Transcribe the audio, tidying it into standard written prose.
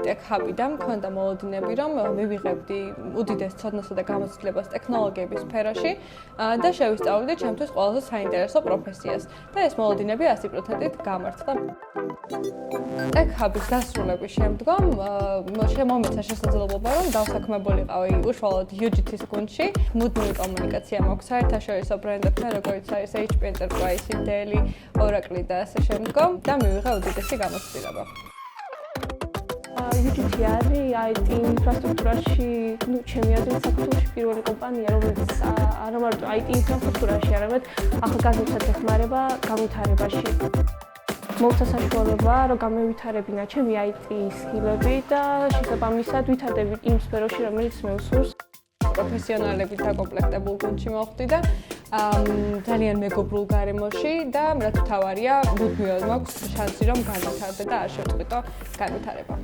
ტექ-ჰაბიდან მქონდა მოლოდინები, რომ მივიღებდი უდიდეს ცოდნასა და გამოცდილებას ტექნოლოგიების სფეროში და შევისწავლდი ჩემთვის ყველაზე საინტერესო პროფესიას. და ეს მოლოდინები 100%-ით გამართლა. ტექ-ჰაბის დასრულების შემდგომ მომეცა შესაძლებლობა, რომ დავსაქმებულიყავი უშუალოდ UGT-ის გუნდში. მუდმივი კომუნიკაცია მაქვს საერთაშორისო ბრენდებთან, როგორიც არის HP Enterprise, Dell, Oracle და ასე შემდგომ და მივიღე უდიდესი გამოცდილება. UGT არის IT ინფრასტრუქტურაში, ჩემი აზრით საქართველოში პირველი კომპანია, რომელიც არა მარტო IT ინფრასტრუქტურაში, არამედ ახალგაზრდებს ეხმარება განვითარებაში. მოვცა საშუალება, რომ გამევითარებინა ჩემი IT სკილები და შესაბამისად ვითარდები იმ სფეროში, რომელიც მე უსურს. პროფესიონალებით დაკომპლექტებულ გუნდში მოვხდი და ძალიან მეგობრულ გარემოში და რაც მთავარია, მუდმივად მაქვს შანსი, რომ განვითარდე და არ შევწყვიტო განვითარება.